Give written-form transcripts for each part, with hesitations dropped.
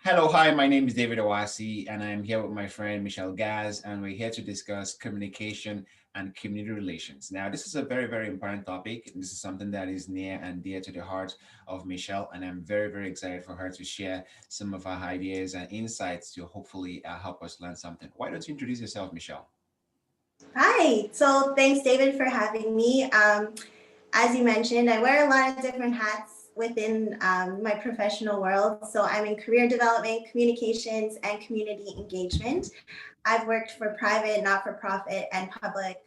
Hello, hi, my name is David Owasi, and I'm here with my friend Michelle Gaz, and we're here to discuss communication and community relations. Now, this is a very, very important topic. This is something that is near and dear to the heart of Michelle, and I'm very, very excited for her to share some of her ideas and insights to hopefully help us learn something. Why don't you introduce yourself, Michelle? Hi. So thanks, David, for having me. As you mentioned, I wear a lot of different hats within my professional world. So I'm in career development, communications, and community engagement. I've worked for private, not for profit, and public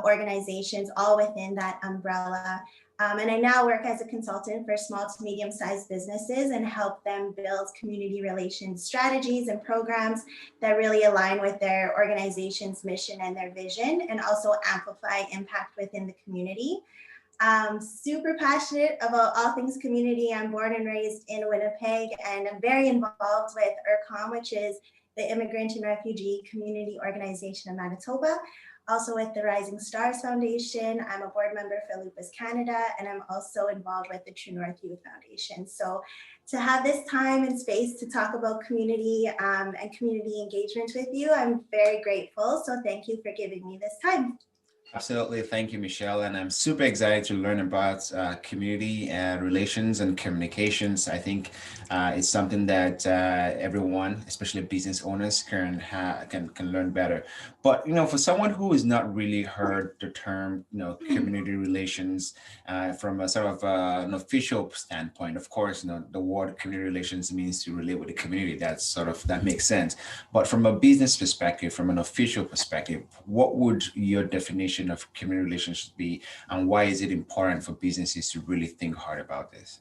organizations, all within that umbrella. And I now work as a consultant for small to medium sized businesses and help them build community relations strategies and programs that really align with their organization's mission and their vision, and also amplify impact within the community. Super passionate about all things community. I'm born and raised in Winnipeg, and I'm very involved with IRCOM, which is the Immigrant and Refugee Community Organization of Manitoba. Also with the Rising Stars Foundation. I'm a board member for Lupus Canada, and I'm also involved with the True North Youth Foundation. So to have this time and space to talk about community and community engagement with you, I'm very grateful. So thank you for giving me this time. Absolutely. Thank you, Michelle. And I'm super excited to learn about community relations and communications. I think it's something that everyone, especially business owners, can learn better. But for someone who has not really heard the term, community relations from a sort of an official standpoint, of course, the word community relations means to relate with the community. That makes sense. But from a business perspective, from an official perspective, what would your definition of community relationships be, and why is it important for businesses to really think hard about this?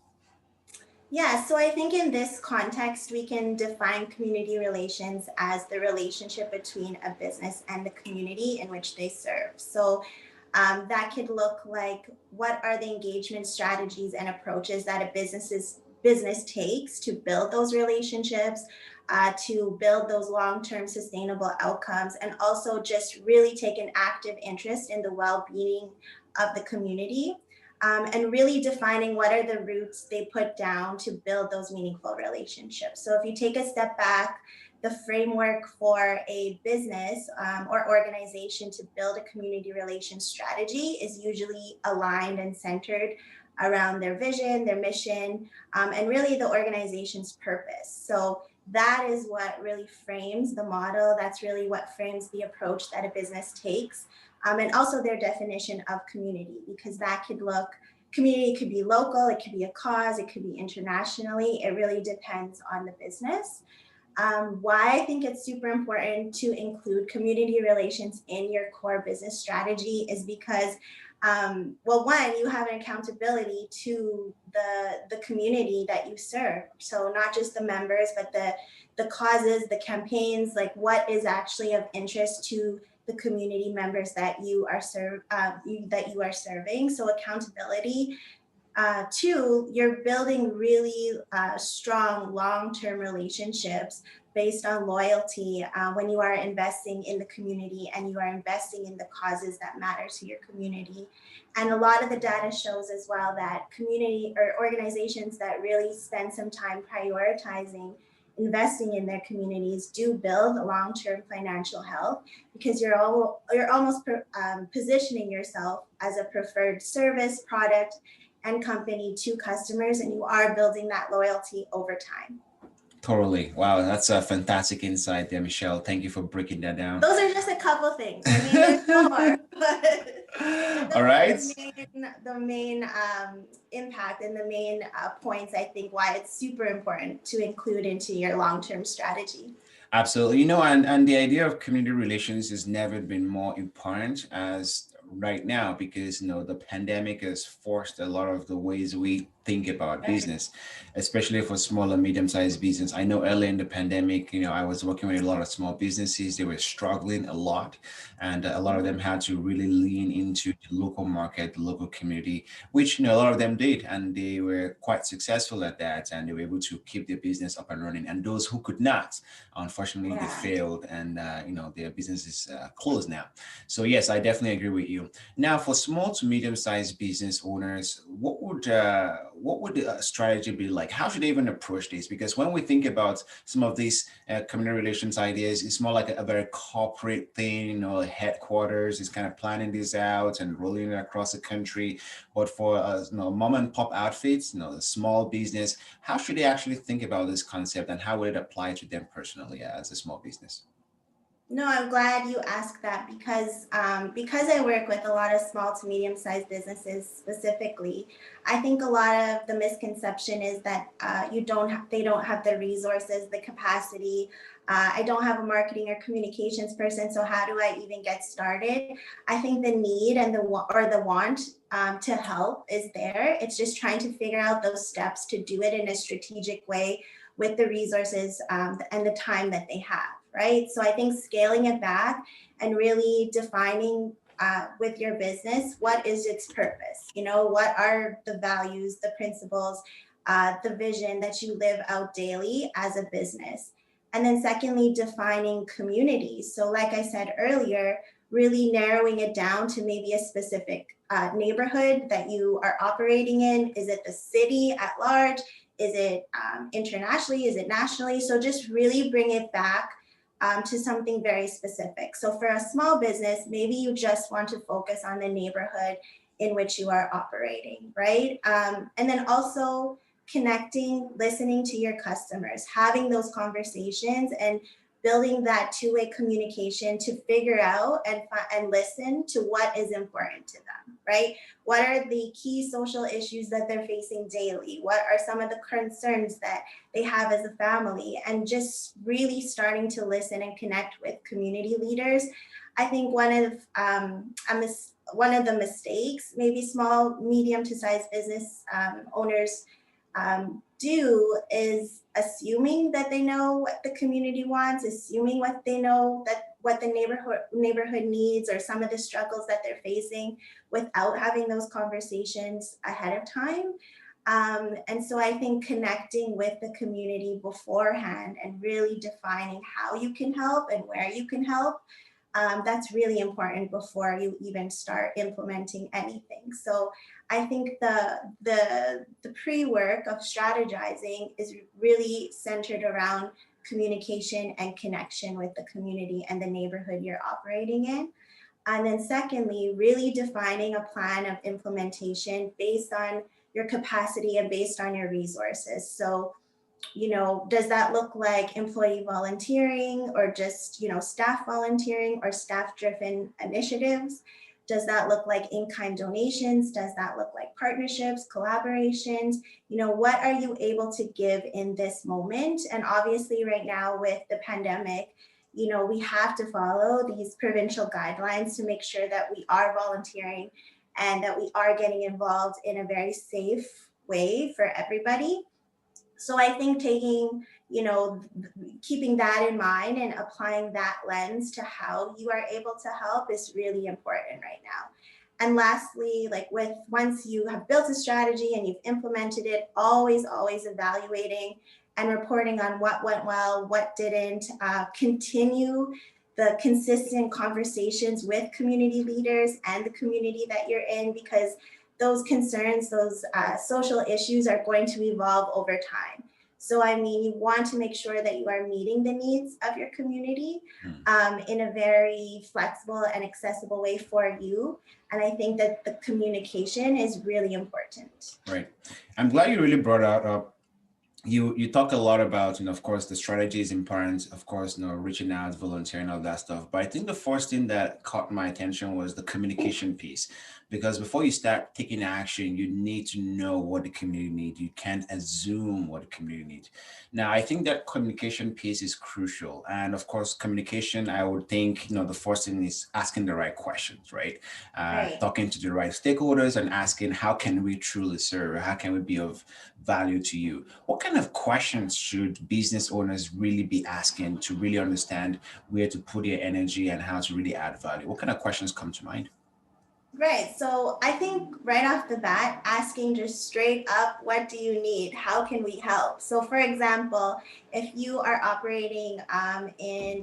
Yeah, so I think in this context, we can define community relations as the relationship between a business and the community in which they serve. So that could look like, what are the engagement strategies and approaches that a business takes to build those relationships, to build those long-term sustainable outcomes, and also just really take an active interest in the well-being of the community, and really defining what are the roots they put down to build those meaningful relationships. So if you take a step back, the framework for a business or organization to build a community relations strategy is usually aligned and centered around their vision, their mission, and really the organization's purpose. So that is what really frames the model. That's really what frames the approach that a business takes, and also their definition of community, because community could be local, it could be a cause, it could be internationally. It really depends on the business. Why I think it's super important to include community relations in your core business strategy is because, well, one, you have an accountability to the community that you serve. So not just the members, but the causes, the campaigns, like what is actually of interest to the community members that that you are serving. So accountability. Two, you're building really strong long-term relationships based on loyalty when you are investing in the community and you are investing in the causes that matter to your community. And a lot of the data shows as well that community or organizations that really spend some time prioritizing investing in their communities do build long-term financial health, because you're almost positioning yourself as a preferred service, product, and company to customers, and you are building that loyalty over time. Totally. Wow, that's a fantastic insight there, Michelle. Thank you for breaking that down. Those are just a couple things. I mean, there's more, but All those are right. the main impact and the main points, I think, why it's super important to include into your long-term strategy. Absolutely. And the idea of community relations has never been more important as right now, because the pandemic has forced a lot of the ways we think about Right. business, especially for small and medium-sized business. I know early in the pandemic, I was working with a lot of small businesses. They were struggling a lot, and a lot of them had to really lean into the local market, the local community, which a lot of them did, and they were quite successful at that, and they were able to keep their business up and running. And those who could not, unfortunately, they Yeah. failed, and their business is closed now. So yes, I definitely agree with you. Now, for small to medium-sized business owners, what would the strategy be like? How should they even approach this? Because when we think about some of these community relations ideas, it's more like a very corporate thing, headquarters is kind of planning this out and rolling it across the country. But for mom and pop outfits, the small business, how should they actually think about this concept and how would it apply to them personally as a small business? No, I'm glad you asked that because I work with a lot of small to medium sized businesses specifically. I think a lot of the misconception is that they don't have the resources, the capacity. I don't have a marketing or communications person, so how do I even get started? I think the need and the want to help is there. It's just trying to figure out those steps to do it in a strategic way with the resources and the time that they have, right? So I think scaling it back and really defining with your business, what is its purpose? What are the values, the principles, the vision that you live out daily as a business? And then secondly, defining communities. So like I said earlier, really narrowing it down to maybe a specific neighborhood that you are operating in. Is it the city at large? Is it internationally? Is it nationally? So just really bring it back to something very specific. So for a small business, maybe you just want to focus on the neighborhood in which you are operating, right? And then also connecting, listening to your customers, having those conversations and building that two-way communication to figure out and listen to what is important to them, right? What are the key social issues that they're facing daily? What are some of the concerns that they have as a family? And just really starting to listen and connect with community leaders. I think one of the mistakes maybe small, medium to sized business owners do is assuming that they know what the community wants, assuming what they know that what the neighborhood needs or some of the struggles that they're facing without having those conversations ahead of time. And so I think connecting with the community beforehand and really defining how you can help and where you can help, that's really important before you even start implementing anything. So I think the pre-work of strategizing is really centered around communication and connection with the community and the neighborhood you're operating in. And then secondly, really defining a plan of implementation based on your capacity and based on your resources. So does that look like employee volunteering or just, staff volunteering or staff driven initiatives? Does that look like in-kind donations? Does that look like partnerships, collaborations? What are you able to give in this moment? And obviously right now with the pandemic, we have to follow these provincial guidelines to make sure that we are volunteering and that we are getting involved in a very safe way for everybody. So I think keeping that in mind and applying that lens to how you are able to help is really important right now. And lastly, once you have built a strategy and you've implemented it, always evaluating and reporting on what went well, what didn't, continue the consistent conversations with community leaders and the community that you're in, because those concerns, those social issues are going to evolve over time. So, you want to make sure that you are meeting the needs of your community in a very flexible and accessible way for you. And I think that the communication is really important. Right. I'm glad you really brought that up. You talk a lot about, of course, the strategy is important, of course, reaching out, volunteering, all that stuff. But I think the first thing that caught my attention was the communication piece. Because before you start taking action, you need to know what the community needs. You can't assume what the community needs. Now, I think that communication piece is crucial. And of course, communication, I would think, the first thing is asking the right questions, right? Right. Talking to the right stakeholders and asking, how can we truly serve? How can we be of value to you? What kind of questions should business owners really be asking to really understand where to put their energy and how to really add value? What kind of questions come to mind? Right. So I think right off the bat, asking just straight up, what do you need? How can we help? So, for example, if you are operating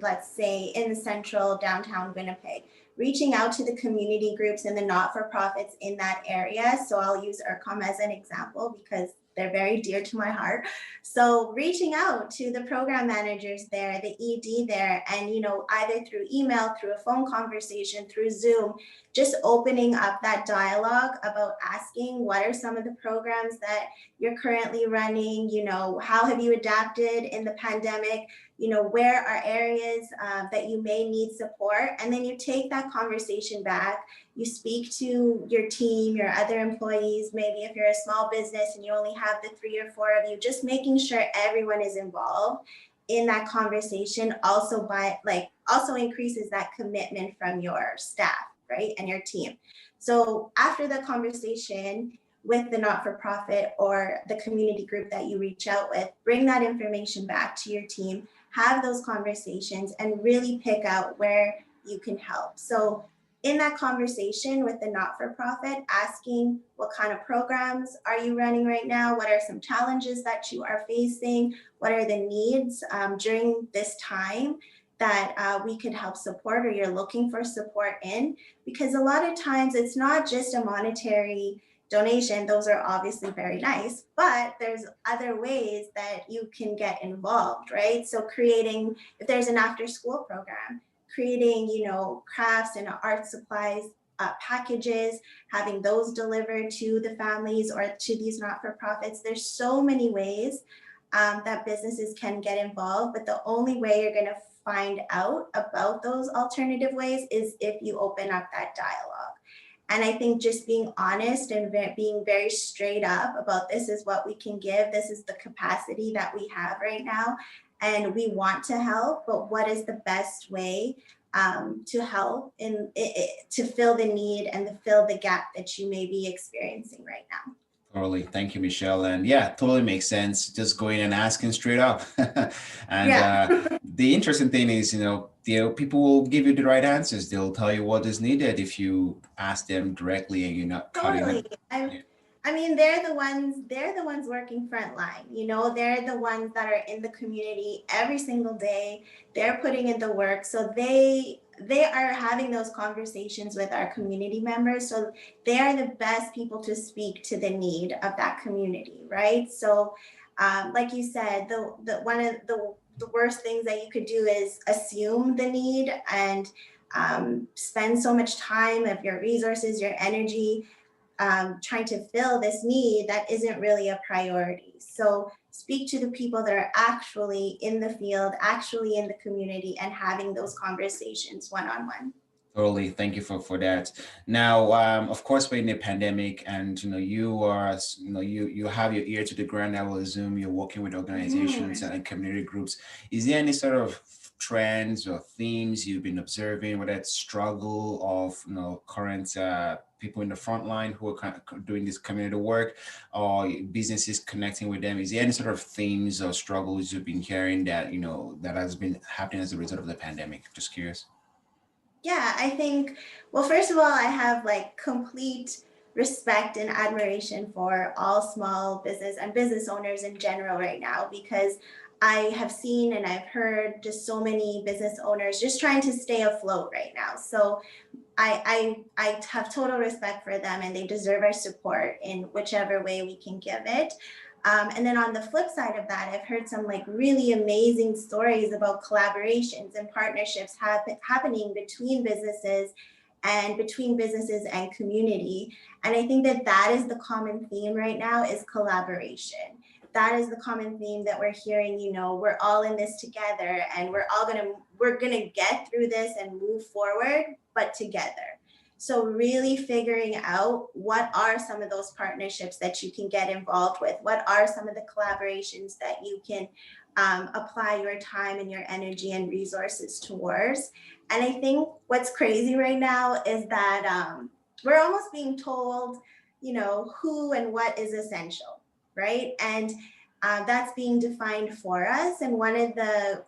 let's say, in central downtown Winnipeg, reaching out to the community groups and the not-for-profits in that area. So I'll use ERCOM as an example because they're very dear to my heart. So reaching out to the program managers there, the ED there, and either through email, through a phone conversation, through Zoom, just opening up that dialogue about asking what are some of the programs that you're currently running, how have you adapted in the pandemic, where are areas that you may need support, and then you take that conversation back. You speak to your team, your other employees, maybe if you're a small business and you only have the 3 or 4 of you, just making sure everyone is involved in that conversation also increases that commitment from your staff, right, and your team. So after the conversation with the not-for-profit or the community group that you reach out with, bring that information back to your team, have those conversations, and really pick out where you can help. So in that conversation with the not-for-profit, asking what kind of programs are you running right now? What are some challenges that you are facing? What are the needs during this time that we could help support or you're looking for support in? Because a lot of times it's not just a monetary donation. Those are obviously very nice, but there's other ways that you can get involved, right? So creating, if there's an after-school program, creating, crafts and art supplies packages, having those delivered to the families or to these not-for-profits. There's so many ways that businesses can get involved, but the only way you're going to find out about those alternative ways is if you open up that dialogue. And I think just being honest and being very straight up about this is what we can give, this is the capacity that we have right now, and we want to help, but what is the best way to help to fill the need and to fill the gap that you may be experiencing right now? Totally. Thank you, Michelle. And yeah, totally makes sense. Just going and asking straight up. And the interesting thing is, people will give you the right answers. They'll tell you what is needed if you ask them directly and you're not cutting them. I mean, they're the ones working frontline, they're the ones that are in the community every single day. They're putting in the work. So they are having those conversations with our community members. So they are the best people to speak to the need of that community, right? So like you said, one of the worst things that you could do is assume the need and spend so much time of your resources, your energy, trying to fill this need that isn't really a priority. So speak to the people that are actually in the field, actually in the community, and having those conversations one-on-one. Totally. Thank you for that. Now, of course, we're in a pandemic, and you are, you have your ear to the ground. I will assume you're working with organizations and community groups. Is there any sort of trends or themes you've been observing, whether it's struggle of current people in the front line who are kind of doing this community work, or businesses connecting with them? Is there any sort of themes or struggles you've been hearing that that has been happening as a result of the pandemic? Just curious. Yeah, I think, well, first of all, I have complete respect and admiration for all small business and business owners in general right now, because I have seen and I've heard just so many business owners just trying to stay afloat right now. So I have total respect for them, and they deserve our support in whichever way we can give it. And then on the flip side of that, I've heard some really amazing stories about collaborations and partnerships happening between businesses and community. And I think that is the common theme right now, is collaboration. That is the common theme that we're hearing. We're all in this together, and we're gonna get through this and move forward, but together. So really figuring out what are some of those partnerships that you can get involved with, what are some of the collaborations that you can apply your time and your energy and resources towards. And I think what's crazy right now is that we're almost being told, who and what is essential, right? And that's being defined for us. And one of the,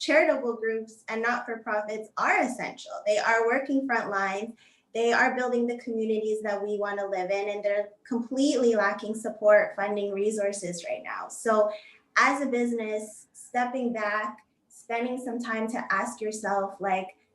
charitable groups and not-for-profits are essential. They are working front lines. They are building the communities that we want to live in, and they're completely lacking support, funding, resources right now. So as a business, stepping back, spending some time to ask yourself,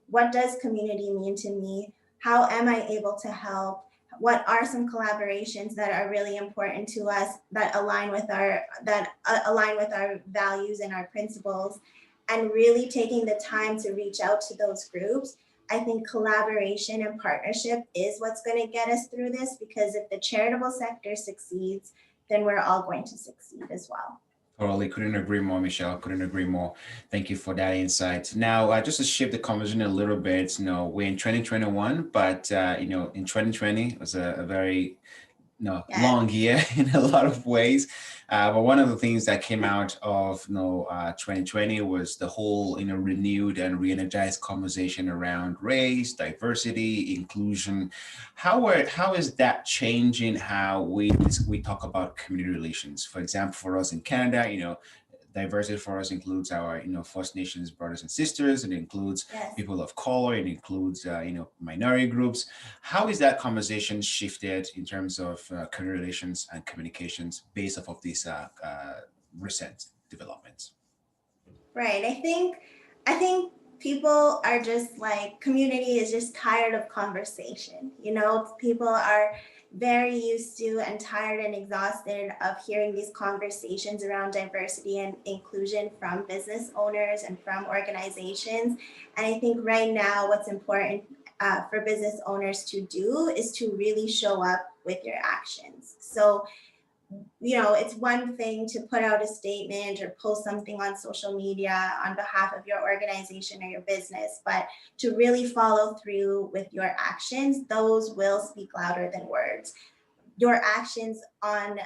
what does community mean to me? How am I able to help? What are some collaborations that are really important to us that align with our values and our principles, and really taking the time to reach out to those groups. I think collaboration and partnership is what's going to get us through this, because if the charitable sector succeeds, then we're all going to succeed as well. Totally, couldn't agree more, Michelle. Couldn't agree more. Thank you for that insight. Now, just to shift the conversation a little bit, we're in 2021, but in 2020 was a very Yes. long year in a lot of ways. But one of the things that came out of 2020 was the whole renewed and re-energized conversation around race, diversity, inclusion. How is that changing how we talk about community relations? For example, for us in Canada, diversity for us includes our First Nations brothers and sisters. It includes people of color. It includes minority groups. How is that conversation shifted in terms of community relations and communications based off of these recent developments? Right. I think people are just like, community is just tired of conversation. People are very used to and tired and exhausted of hearing these conversations around diversity and inclusion from business owners and from organizations. And I think right now what's important for business owners to do is to really show up with your actions. So it's one thing to put out a statement or post something on social media on behalf of your organization or your business, but to really follow through with your actions, those will speak louder than words. Your actions on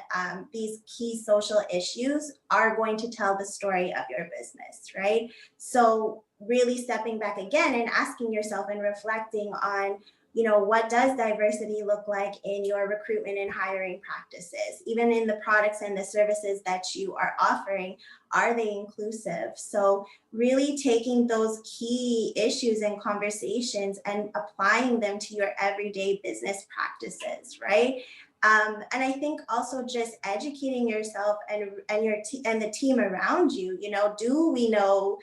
these key social issues are going to tell the story of your business, right? So really stepping back again and asking yourself and reflecting on, what does diversity look like in your recruitment and hiring practices? Even in the products and the services that you are offering, are they inclusive? So really taking those key issues and conversations and applying them to your everyday business practices, right? And I think also just educating yourself and the team around you. Do we know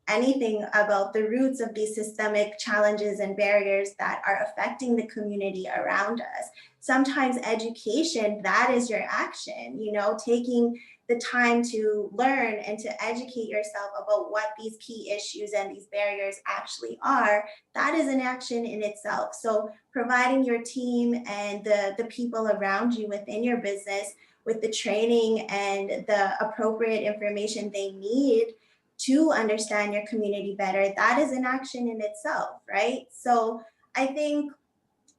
anything about the roots of these systemic challenges and barriers that are affecting the community around us? Sometimes education, that is your action, taking the time to learn and to educate yourself about what these key issues and these barriers actually are. That is an action in itself. So providing your team and the people around you within your business with the training and the appropriate information they need to understand your community better, that is an action in itself, right? So I think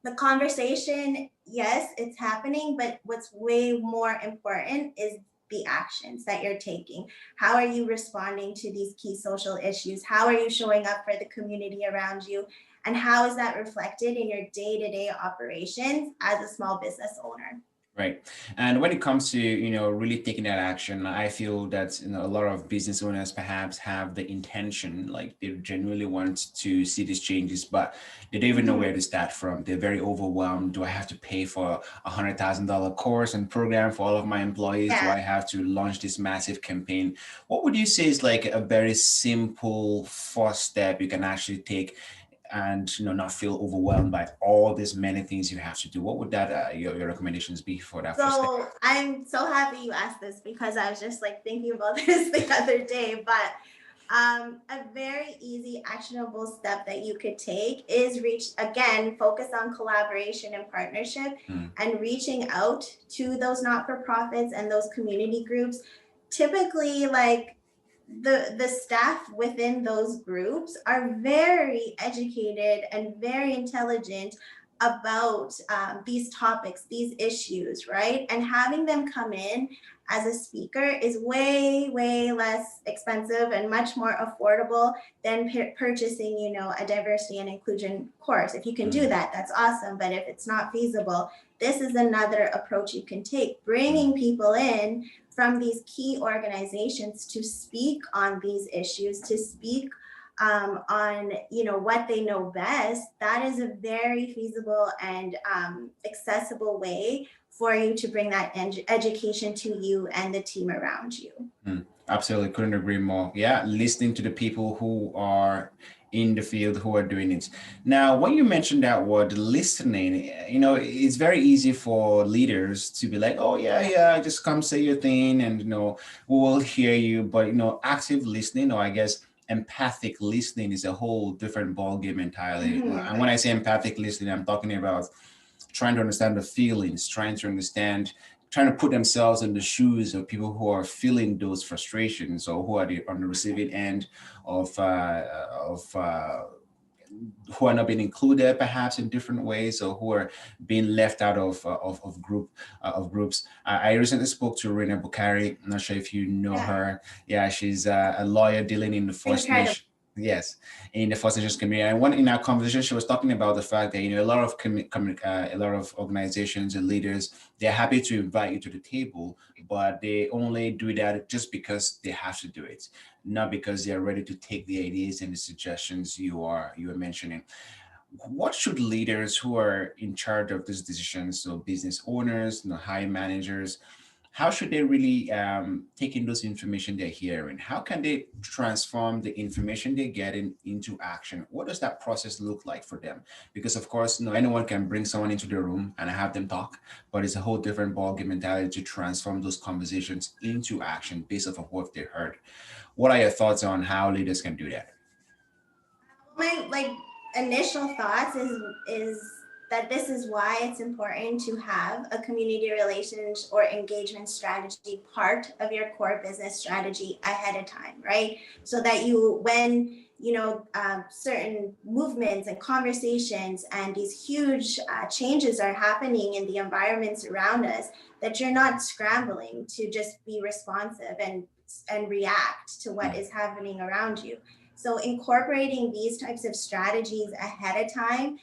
the conversation, yes, it's happening, but what's way more important is the actions that you're taking. How are you responding to these key social issues? How are you showing up for the community around you? And how is that reflected in your day-to-day operations as a small business owner? Right. And when it comes to, really taking that action, I feel that, a lot of business owners perhaps have the intention, like they genuinely want to see these changes, but they don't even know where to start from. They're very overwhelmed. Do I have to pay for $100,000 course and program for all of my employees? Do Yeah. I have to launch this massive campaign? What would you say is like a very simple first step you can actually take and not feel overwhelmed by all these many things you have to do? What would that your recommendations be for that first step? So I'm so happy you asked this, because I was just like thinking about this the other day. But a very easy actionable step that you could take is focus on collaboration and partnership, and reaching out to those not-for-profits and those community groups. Typically, like, the staff within those groups are very educated and very intelligent about these topics, these issues, right? And having them come in as a speaker is way, way less expensive and much more affordable than purchasing, a diversity and inclusion course. If you can do that, that's awesome. But if it's not feasible, this is another approach you can take, bringing people in from these key organizations to speak on these issues, to speak on what they know best. That is a very feasible and accessible way for you to bring that education to you and the team around you. Absolutely, couldn't agree more. Yeah, listening to the people who are in the field who are doing it. Now, when you mentioned that word listening, it's very easy for leaders to be like, "Oh yeah, yeah, just come say your thing, and we will hear you." But active listening, or I guess empathic listening, is a whole different ball game entirely. Mhm. And when I say empathic listening, I'm talking about trying to understand the feelings, trying to put themselves in the shoes of people who are feeling those frustrations, or who are on the receiving end of who are not being included perhaps in different ways, or who are being left out of groups. I recently spoke to Rena Bukhari. I'm not sure if you know Yeah, her. Yeah, she's a lawyer dealing in the First incredible. Nation. Yes, in the First Nations community. And one in our conversation, she was talking about the fact that a lot of organizations and leaders, they're happy to invite you to the table, but they only do that just because they have to do it, not because they're ready to take the ideas and the suggestions you are mentioning. What should leaders who are in charge of these decisions, so business owners, high managers, how should they really take in those information they're hearing? How can they transform the information they're getting into action? What does that process look like for them? Because of course, anyone can bring someone into the room and have them talk, but it's a whole different ballgame mentality to transform those conversations into action based off of what they heard. What are your thoughts on how leaders can do that? My initial thoughts is that this is why it's important to have a community relations or engagement strategy part of your core business strategy ahead of time, right? So that you, when certain movements and conversations and these huge changes are happening in the environments around us, that you're not scrambling to just be responsive and react to what is happening around you. So incorporating these types of strategies ahead of time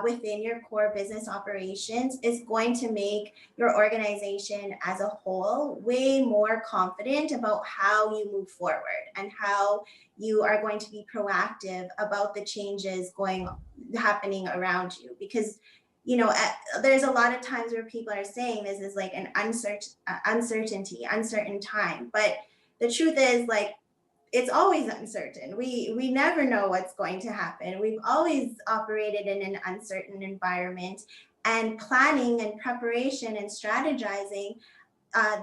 within your core business operations is going to make your organization as a whole way more confident about how you move forward and how you are going to be proactive about the changes going happening around you. Because there's a lot of times where people are saying this is like an uncertain time, but the truth is, like, it's always uncertain. We never know what's going to happen. We've always operated in an uncertain environment, and planning and preparation and strategizing,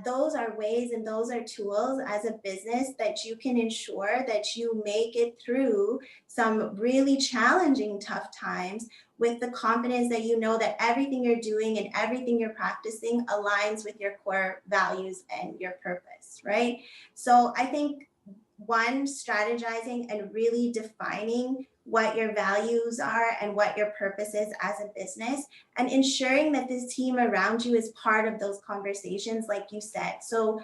those are ways and those are tools as a business that you can ensure that you make it through some really challenging, tough times with the confidence that you know that everything you're doing and everything you're practicing aligns with your core values and your purpose, right? So I think, one, strategizing and really defining what your values are and what your purpose is as a business, and ensuring that this team around you is part of those conversations, like you said. So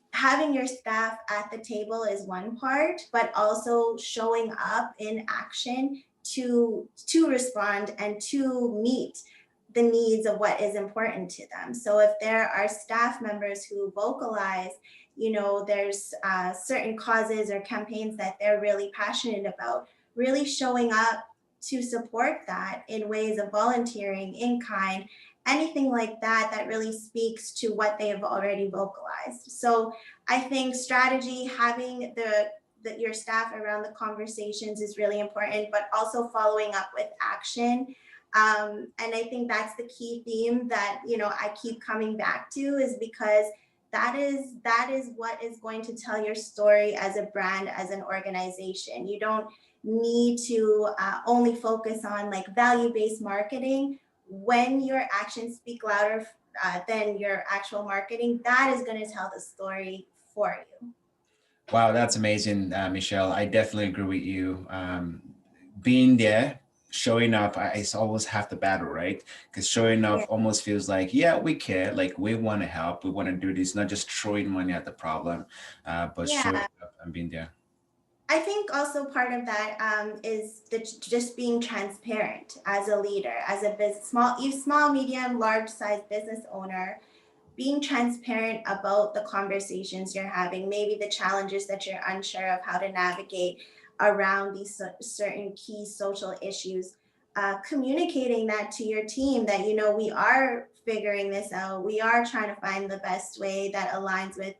having your staff at the table is one part, but also showing up in action to respond and to meet the needs of what is important to them. So if there are staff members who vocalize, there's certain causes or campaigns that they're really passionate about, really showing up to support that in ways of volunteering, in kind, anything like that, that really speaks to what they have already vocalized. So I think strategy, having your staff around the conversations is really important, but also following up with action. And I think that's the key theme that I keep coming back to, is because that is what is going to tell your story as a brand, as an organization. You don't need to only focus on like value-based marketing. When your actions speak louder than your actual marketing, that is going to tell the story for you. Wow, that's amazing, Michelle. I definitely agree with you. Being there, showing up, it's always half the battle, right? Because showing up Yeah. almost feels like, yeah, we care, like we want to help, we want to do this, not just throwing money at the problem, but showing Yeah. up and being there. I think also part of that is just being transparent as a leader, as a small, medium, large size business owner, being transparent about the conversations you're having, maybe the challenges that you're unsure of how to navigate around these certain key social issues, communicating that to your team that, we are figuring this out. We are trying to find the best way that aligns with,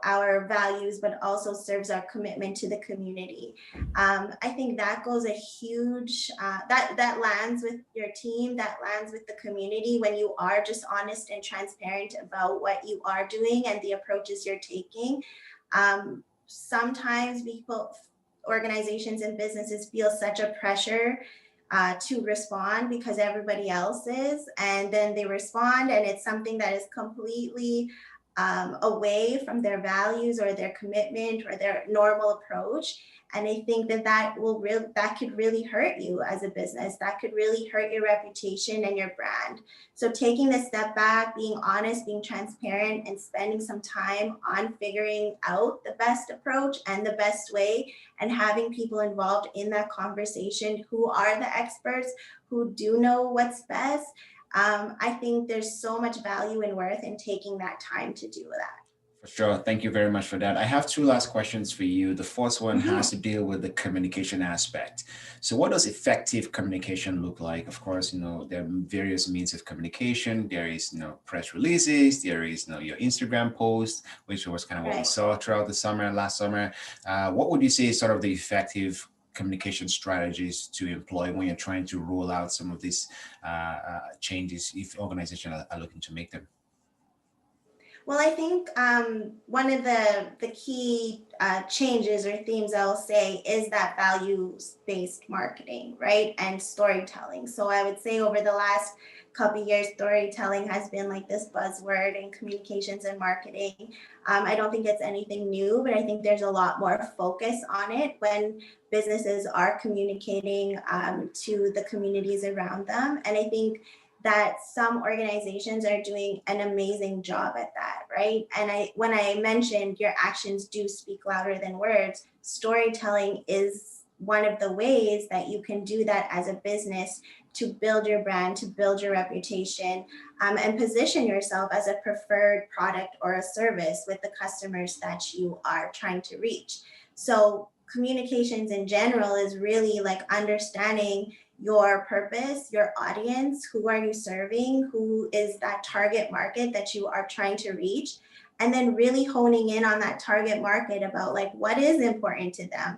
our values, but also serves our commitment to the community. I think that goes a huge, that lands with your team, that lands with the community when you are just honest and transparent about what you are doing and the approaches you're taking. Sometimes organizations and businesses feel such a pressure to respond because everybody else is, and then they respond and it's something that is completely away from their values or their commitment or their normal approach. And I think that could really hurt you as a business. That could really hurt your reputation and your brand. So taking the step back, being honest, being transparent, and spending some time on figuring out the best approach and the best way, and having people involved in that conversation who are the experts, who do know what's best. I think there's so much value and worth in taking that time to do that. For sure. Thank you very much for that. I have two last questions for you. The first one has to deal with the communication aspect. So what does effective communication look like? Of course, there are various means of communication. There is, press releases. There is, your Instagram post, which was kind of what we saw throughout the summer, last summer. What would you say is sort of the effective communication strategies to employ when you're trying to roll out some of these changes if organizations are looking to make them? Well, I think one of the key changes or themes I'll say is that values-based marketing, right? And storytelling. So I would say over the last couple of years, storytelling has been like this buzzword in communications and marketing. I don't think it's anything new, but I think there's a lot more focus on it when businesses are communicating to the communities around them. And I think that some organizations are doing an amazing job at that, right? And when I mentioned your actions do speak louder than words, storytelling is one of the ways that you can do that as a business to build your brand, to build your reputation, and position yourself as a preferred product or a service with the customers that you are trying to reach. So communications in general is really like understanding your purpose, your audience, who are you serving, who is that target market that you are trying to reach, and then really honing in on that target market about like what is important to them.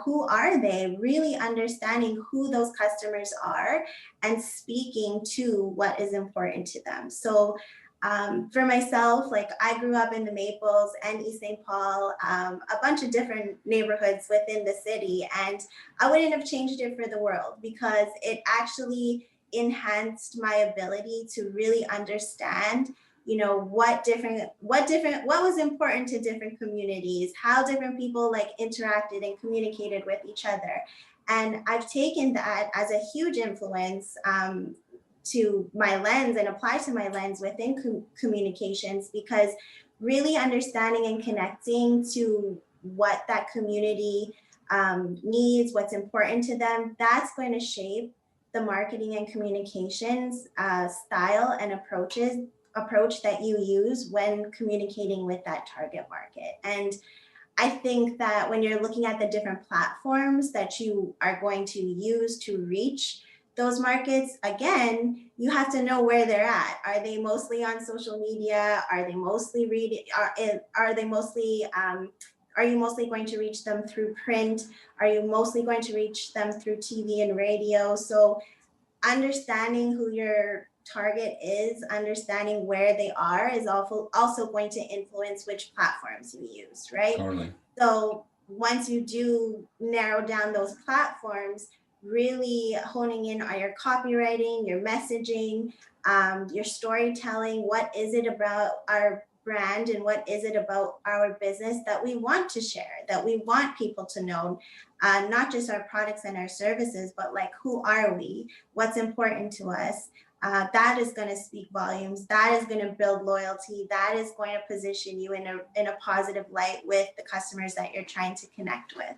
Who are they? Really understanding who those customers are and speaking to what is important to them. So for myself, like I grew up in the Maples and East St. Paul, a bunch of different neighborhoods within the city. And I wouldn't have changed it for the world because it actually enhanced my ability to really understand what was important to different communities, how different people like interacted and communicated with each other. And I've taken that as a huge influence to my lens and apply to my lens within communications, because really understanding and connecting to what that community needs, what's important to them, that's going to shape the marketing and communications style and approach that you use when communicating with that target market. And I think that when you're looking at the different platforms that you are going to use to reach those markets, again, you have to know where they're at. Are they mostly on social media? Are they mostly reading? Are they mostly? Are you mostly going to reach them through print? Are you mostly going to reach them through TV and radio? So understanding who your target is, understanding where they are is also going to influence which platforms you use, right? Totally. So once you do narrow down those platforms, really honing in on your copywriting, your messaging, your storytelling. What is it about our brand and what is it about our business that we want to share, that we want people to know, not just our products and our services, but like, who are we? What's important to us? That is going to speak volumes. That is going to build loyalty. That is going to position you in a positive light with the customers that you're trying to connect with.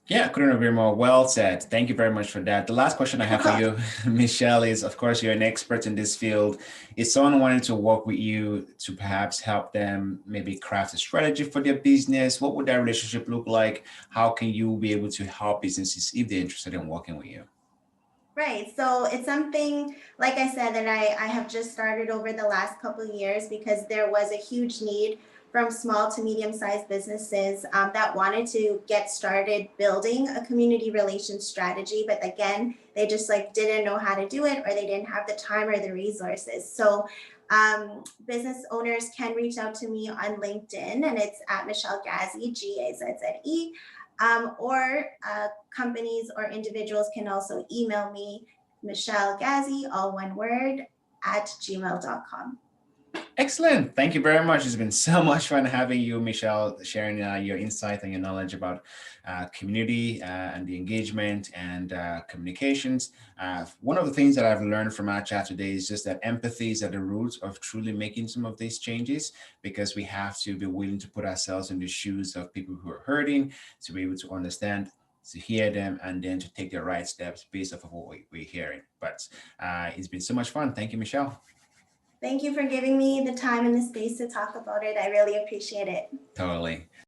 Yeah, couldn't agree more. Well said. Thank you very much for that. The last question I have for you, Michelle, is, of course, you're an expert in this field. If someone wanted to work with you to perhaps help them maybe craft a strategy for their business, what would that relationship look like? How can you be able to help businesses if they're interested in working with you? Right. So it's something, like I said, that I have just started over the last couple of years because there was a huge need from small to medium-sized businesses that wanted to get started building a community relations strategy, but again, they just like didn't know how to do it, or they didn't have the time or the resources. So business owners can reach out to me on LinkedIn, and it's at Michelle Gazzi, Gazze. Or companies or individuals can also email me, Michelle Gazzi, all one word, at gmail.com. Excellent. Thank you very much. It's been so much fun having you, Michelle, sharing your insight and your knowledge about community and the engagement and communications. One of the things that I've learned from our chat today is just that empathy is at the root of truly making some of these changes, because we have to be willing to put ourselves in the shoes of people who are hurting, to be able to understand, to hear them, and then to take the right steps based off of what we're hearing. But it's been so much fun. Thank you, Michelle. Thank you for giving me the time and the space to talk about it. I really appreciate it. Totally.